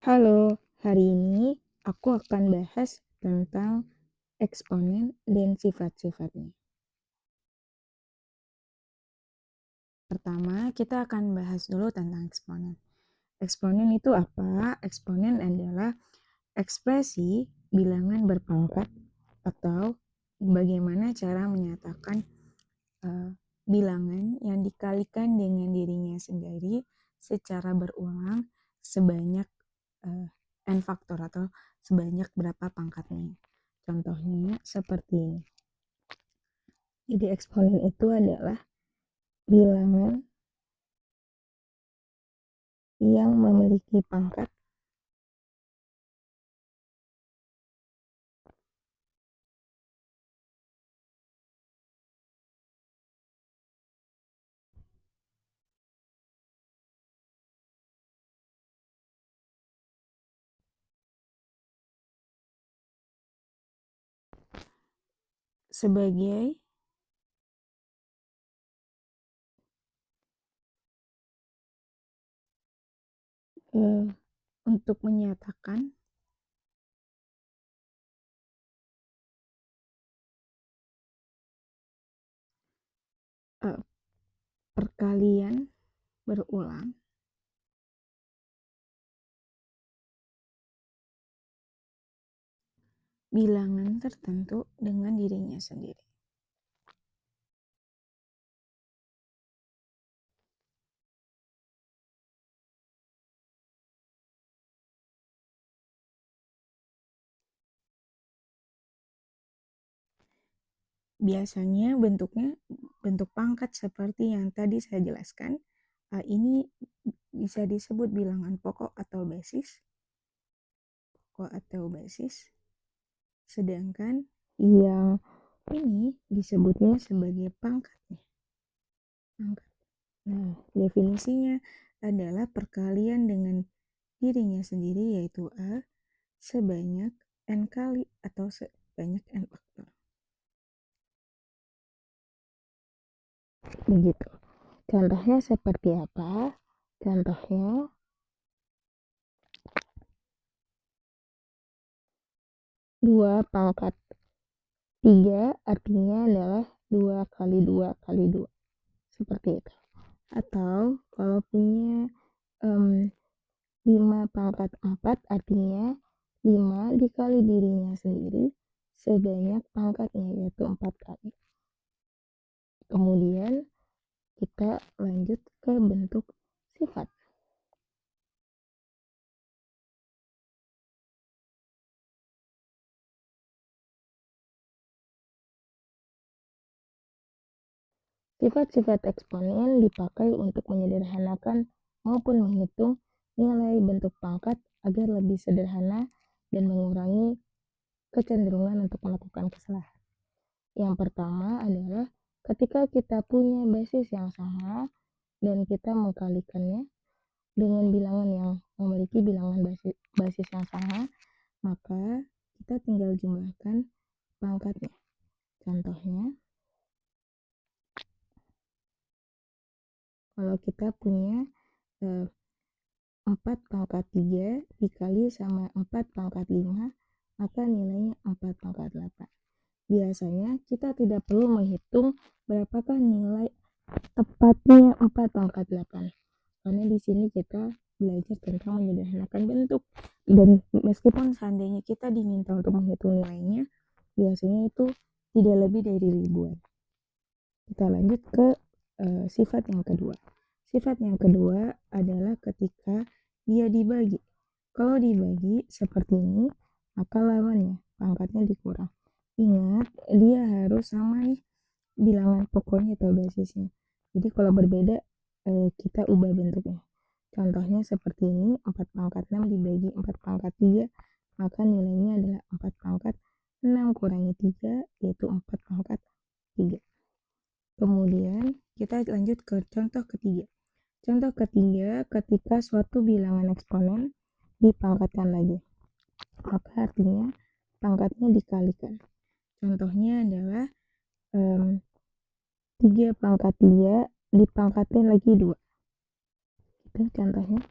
Halo, hari ini aku akan bahas tentang eksponen dan sifat-sifatnya. Pertama, kita akan bahas dulu tentang eksponen. Eksponen itu apa? Eksponen adalah ekspresi bilangan berpangkat atau bagaimana cara menyatakan bilangan yang dikalikan dengan dirinya sendiri secara berulang sebanyak n faktor atau sebanyak berapa pangkatnya. Contohnya seperti ini. Jadi eksponen itu adalah bilangan yang memiliki pangkat sebagai eh, untuk menyatakan eh, perkalian berulang bilangan tertentu dengan dirinya sendiri. Biasanya bentuknya bentuk pangkat seperti yang tadi saya jelaskan. Ini bisa disebut bilangan pokok atau basis. Pokok atau basis. Sedangkan yang ini disebutnya sebagai pangkat. Pangkat. Nah, definisinya adalah perkalian dengan dirinya sendiri yaitu A sebanyak N kali atau sebanyak N faktor. Begitu. Contohnya seperti apa? Contohnya 2 pangkat 3 artinya adalah 2 kali 2 kali 2. Seperti itu. Atau kalau punya 5 pangkat 4 artinya 5 dikali dirinya sendiri sebanyak pangkatnya yaitu 4 kali. Kemudian kita lanjut ke bentuk sifat. Sifat-sifat eksponen dipakai untuk menyederhanakan maupun menghitung nilai bentuk pangkat agar lebih sederhana dan mengurangi kecenderungan untuk melakukan kesalahan. Yang pertama adalah ketika kita punya basis yang sama dan kita mengkalikannya dengan bilangan yang memiliki bilangan basis yang sama, maka kita tinggal jumlahkan pangkatnya. Contohnya, kalau kita punya 4 pangkat 3 dikali sama 4 pangkat 5, maka nilainya 4 pangkat 8. Biasanya kita tidak perlu menghitung berapakah nilai tepatnya 4 pangkat 8. Karena di sini kita belajar tentang menyederhanakan bentuk. Dan meskipun seandainya kita diminta untuk menghitung nilainya, biasanya itu tidak lebih dari ribuan. Kita lanjut ke sifat yang kedua. Sifat yang kedua adalah ketika dia dibagi. Kalau dibagi seperti ini, maka lawannya pangkatnya dikurang. Ingat, dia harus sama nih bilangan pokoknya atau basisnya. Jadi kalau berbeda, kita ubah bentuknya. Contohnya seperti ini, 4 pangkat 6 dibagi 4 pangkat 3, maka nilainya adalah 4 pangkat 6 kurangi 3, yaitu 4 pangkat 3. Kemudian kita lanjut ke contoh ketiga. Contoh ketiga, ketika suatu bilangan eksponen dipangkatkan lagi, maka artinya pangkatnya dikalikan. Contohnya adalah 3 pangkat 3 dipangkatin lagi 2. Itu contohnya.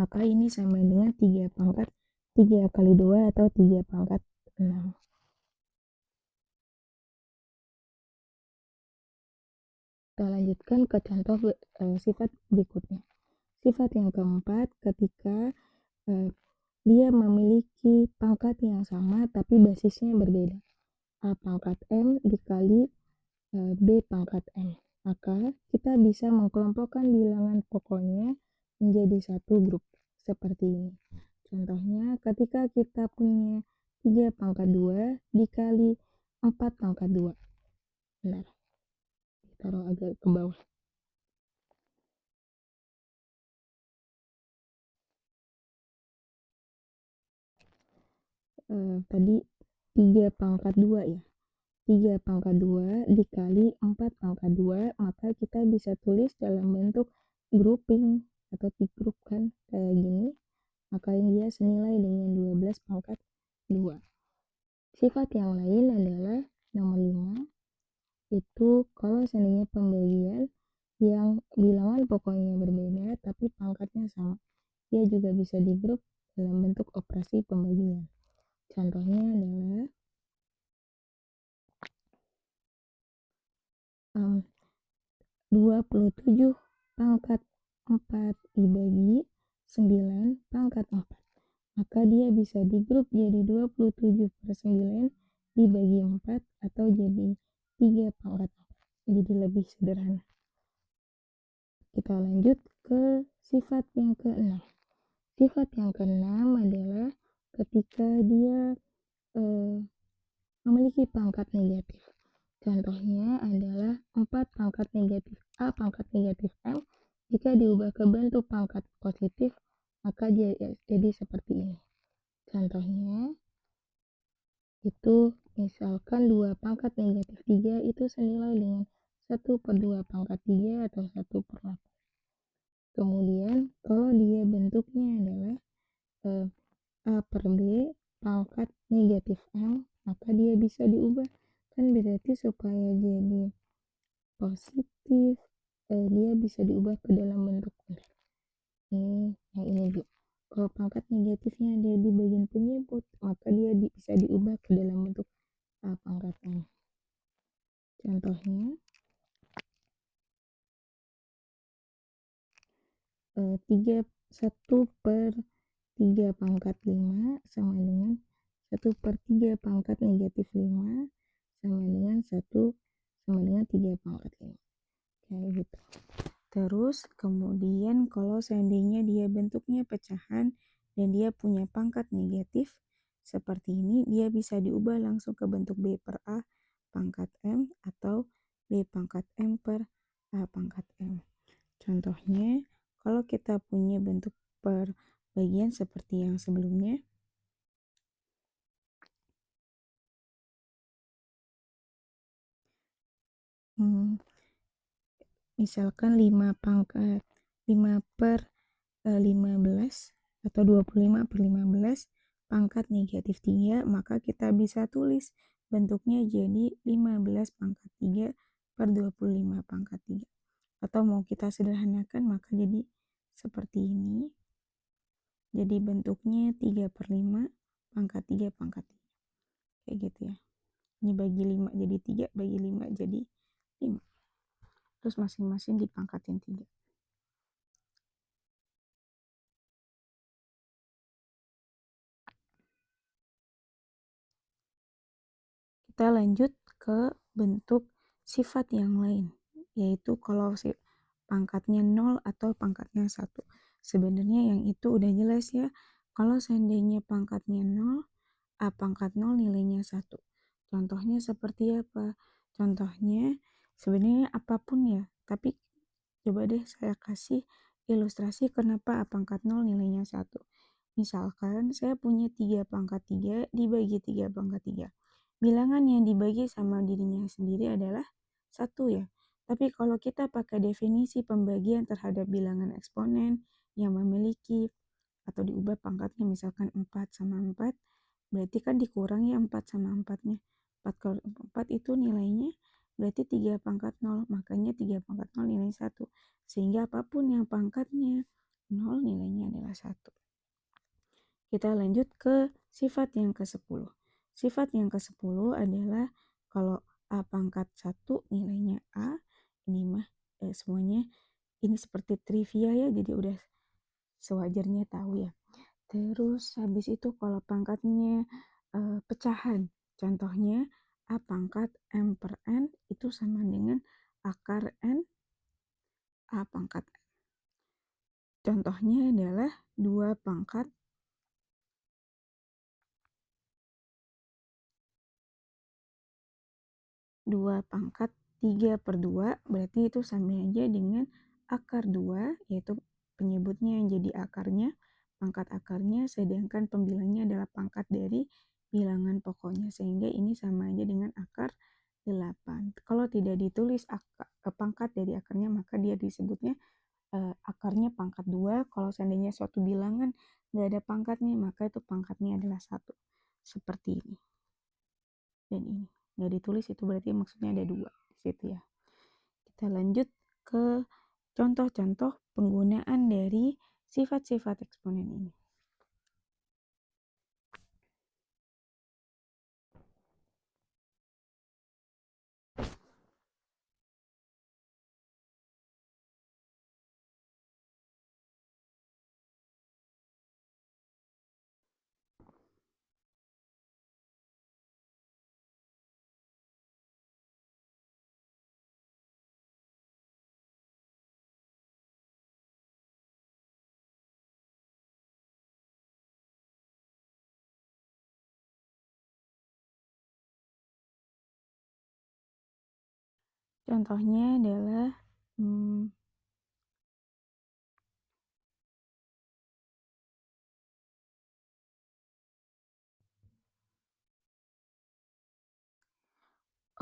maka ini sama dengan 3 pangkat 3 kali 2 atau 3 pangkat 6. Kita lanjutkan ke contoh sifat berikutnya. Sifat yang keempat, ketika dia memiliki pangkat yang sama tapi basisnya berbeda. A pangkat M dikali B pangkat M. Maka kita bisa mengelompokkan bilangan pokoknya menjadi satu grup seperti ini. Contohnya ketika kita punya 3 pangkat 2 dikali 4 pangkat 2. Benar, taruh agak ke bawah. Tadi 3 pangkat 2 ya. 3 pangkat 2 dikali 4 pangkat 2, maka kita bisa tulis dalam bentuk grouping atau digroup kan, kayak gini. Maka dia senilai dengan 12 pangkat 2. Sifat yang lain adalah nomor 5, itu kalau seandainya pembagian yang bilangan pokoknya berbeda tapi pangkatnya sama, dia juga bisa digroup dalam bentuk operasi pembagian. Contohnya adalah 27 pangkat 4 dibagi 9 pangkat 4. Maka dia bisa digrup jadi 27/9 dibagi 4 atau jadi 3 pangkat 4. Jadi lebih sederhana. Kita lanjut ke sifat yang ke-6. Sifat yang ke-6 adalah ketika dia memiliki pangkat negatif. Contohnya adalah 4 pangkat negatif A pangkat negatif M. Jika diubah ke bentuk pangkat positif, maka dia jadi seperti ini. Contohnya, itu misalkan 2 pangkat negatif 3 itu senilai dengan 1/2 pangkat 3 atau 1/8. Kemudian, kalau dia bentuknya adalah A per B pangkat negatif M, maka dia bisa diubah. Kan berarti supaya jadi positif, dia bisa diubah ke dalam bentuk ini, yang ini dulu. Kalau pangkat negatifnya ada di bagian penyebut, maka dia bisa diubah ke dalam bentuk A pangkat M. Contohnya, 1/3 pangkat 5 sama dengan 1/3 pangkat negatif 5 sama dengan 3 pangkat 5. Kayak gitu. Terus kemudian kalau seandainya dia bentuknya pecahan dan dia punya pangkat negatif seperti ini, dia bisa diubah langsung ke bentuk B per A pangkat M atau B pangkat M per A pangkat M. Contohnya, kalau kita punya bentuk perbagian seperti yang sebelumnya, misalkan 5 per 15 atau 25/15 pangkat negatif 3, maka kita bisa tulis bentuknya jadi 15 pangkat 3 per 25 pangkat 3. Atau mau kita sederhanakan, maka jadi seperti ini. Jadi bentuknya 3/5 pangkat 3 pangkat 3. Kayak gitu ya. Ini bagi 5 jadi 3, bagi 5 jadi 5. Terus masing-masing dipangkatin 3. Kita lanjut ke bentuk sifat yang lain, yaitu kalau pangkatnya 0 atau pangkatnya 1. Sebenarnya yang itu udah jelas ya. Kalau seandainya pangkatnya 0, A pangkat 0 nilainya 1. Contohnya seperti apa? Contohnya sebenarnya apapun ya, tapi coba deh saya kasih ilustrasi kenapa A pangkat 0 nilainya 1. Misalkan saya punya 3 pangkat 3 dibagi 3 pangkat 3. Bilangan yang dibagi sama dirinya sendiri adalah 1 ya. Tapi kalau kita pakai definisi pembagian terhadap bilangan eksponen yang memiliki atau diubah pangkatnya misalkan 4 sama 4, berarti kan dikurangi 4 sama 4-nya. 4 kali 4 itu nilainya berarti 3 pangkat 0, makanya 3 pangkat 0 nilai 1. Sehingga apapun yang pangkatnya 0 nilainya adalah 1. Kita lanjut ke sifat yang ke-10. Sifat yang ke-10 adalah kalau A pangkat 1 nilainya A, ini mah semuanya ini seperti trivia ya, jadi udah sewajarnya tahu ya. Terus habis itu kalau pangkatnya pecahan, contohnya A pangkat M per N itu sama dengan akar N A pangkat N. Contohnya adalah 2 pangkat 3 per 2 berarti itu sama aja dengan akar 2, yaitu penyebutnya yang jadi akarnya, pangkat akarnya, sedangkan pembilangnya adalah pangkat dari bilangan pokoknya, sehingga ini sama aja dengan akar 8. Kalau tidak ditulis pangkat dari akarnya, maka dia disebutnya akarnya pangkat 2. Kalau seandainya suatu bilangan nggak ada pangkatnya, maka itu pangkatnya adalah 1. Seperti ini. Dan ini nggak ditulis, itu berarti maksudnya ada 2 di situ ya. Kita lanjut ke contoh-contoh penggunaan dari sifat-sifat eksponen ini. Contohnya adalah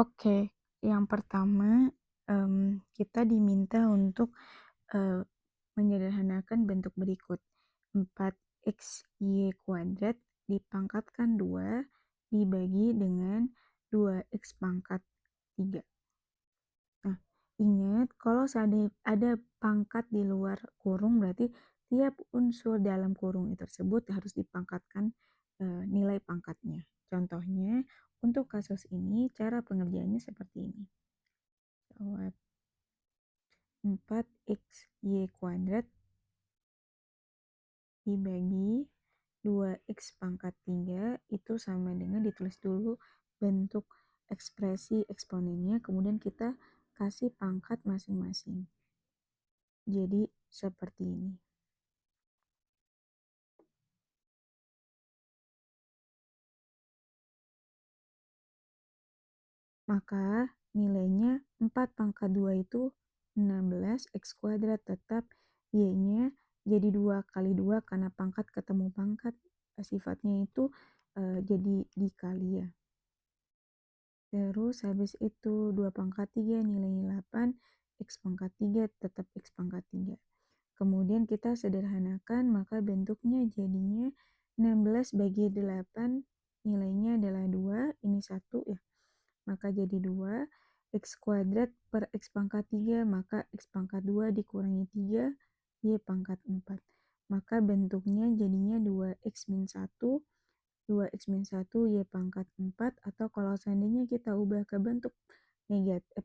oke, yang pertama kita diminta untuk menyederhanakan bentuk berikut. 4xy kuadrat dipangkatkan 2 dibagi dengan 2x pangkat 3. Nah, ingat kalau ada pangkat di luar kurung berarti tiap unsur dalam kurung tersebut harus dipangkatkan nilai pangkatnya. Contohnya, untuk kasus ini cara pengerjaannya seperti ini. Jawab 4xy kuadrat dibagi 2x pangkat 3 itu sama dengan ditulis dulu bentuk ekspresi eksponennya, kemudian kita kasih pangkat masing-masing. Jadi seperti ini. Maka nilainya 4 pangkat 2 itu 16, x kuadrat tetap y-nya jadi 2 kali 2 karena pangkat ketemu pangkat, sifatnya itu jadi dikali ya. Terus habis itu 2 pangkat 3 nilainya 8, x pangkat 3 tetap x pangkat 3. Kemudian kita sederhanakan, maka bentuknya jadinya 16 bagi 8 nilainya adalah 2, ini 1 ya. Maka jadi 2, x kuadrat per x pangkat 3, maka x pangkat 2 dikurangi 3, y pangkat 4. Maka bentuknya jadinya 2x min 1, 2x min 1, y pangkat 4, atau kalau seandainya kita ubah ke bentuk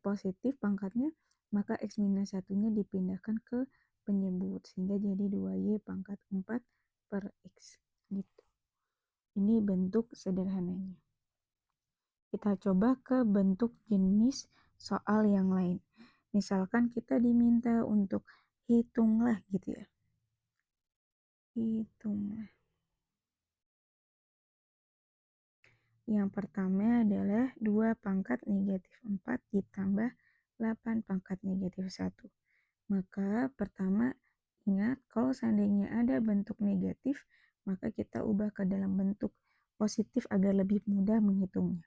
positif pangkatnya, maka x minus 1-nya dipindahkan ke penyebut, sehingga jadi 2y pangkat 4 per x. Gitu. Ini bentuk sederhananya. Kita coba ke bentuk jenis soal yang lain. Misalkan kita diminta untuk hitunglah gitu ya. Hitunglah. Yang pertama adalah 2 pangkat negatif 4 ditambah 8 pangkat negatif 1. Maka pertama ingat kalau seandainya ada bentuk negatif, maka kita ubah ke dalam bentuk positif agar lebih mudah menghitungnya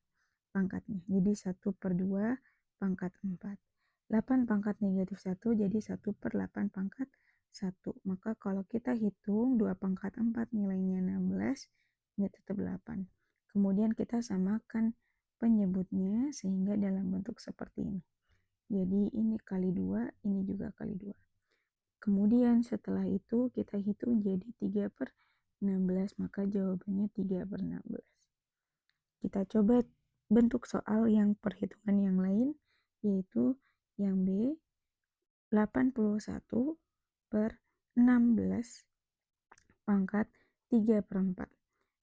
pangkatnya. Jadi 1 per 2 pangkat 4. 8 pangkat negatif 1 jadi 1 per 8 pangkat 1. Maka kalau kita hitung 2 pangkat 4 nilainya 16, ini tetap 8. Kemudian kita samakan penyebutnya sehingga dalam bentuk seperti ini. Jadi ini kali 2, ini juga kali 2. Kemudian setelah itu kita hitung jadi 3/16, maka jawabannya 3/16. Kita coba bentuk soal yang perhitungan yang lain, yaitu yang B, 81/16 pangkat 3/4.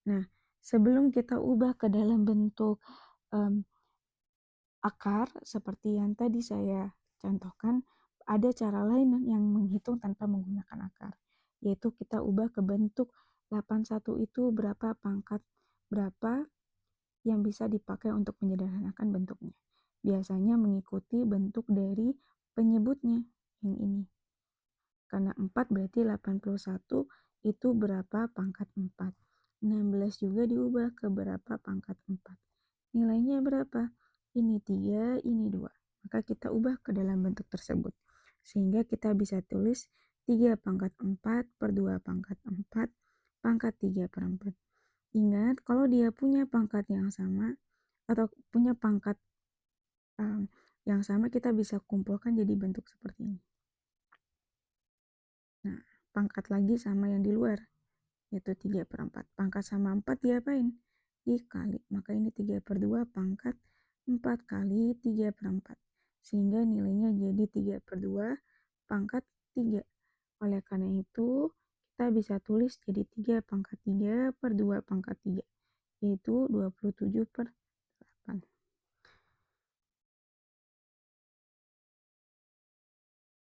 Nah, sebelum kita ubah ke dalam bentuk akar, seperti yang tadi saya contohkan, ada cara lain yang menghitung tanpa menggunakan akar, yaitu kita ubah ke bentuk 81 itu berapa pangkat berapa yang bisa dipakai untuk menyederhanakan bentuknya. Biasanya mengikuti bentuk dari penyebutnya yang ini. Karena 4 berarti 81 itu berapa pangkat 4. 16 juga diubah ke berapa pangkat 4. Nilainya berapa? Ini 3, ini 2. Maka kita ubah ke dalam bentuk tersebut. Sehingga kita bisa tulis 3 pangkat 4 per 2 pangkat 4 pangkat 3/4. Ingat, kalau dia punya pangkat yang sama atau punya pangkat yang sama, kita bisa kumpulkan jadi bentuk seperti ini. Nah, pangkat lagi sama yang di luar, yaitu 3/4. Pangkat sama 4 diapain? Dikali. Maka ini 3/2 pangkat 4 kali 3/4. Sehingga nilainya jadi 3/2 pangkat 3. Oleh karena itu, kita bisa tulis jadi 3 pangkat 3 per 2 pangkat 3, yaitu 27/3.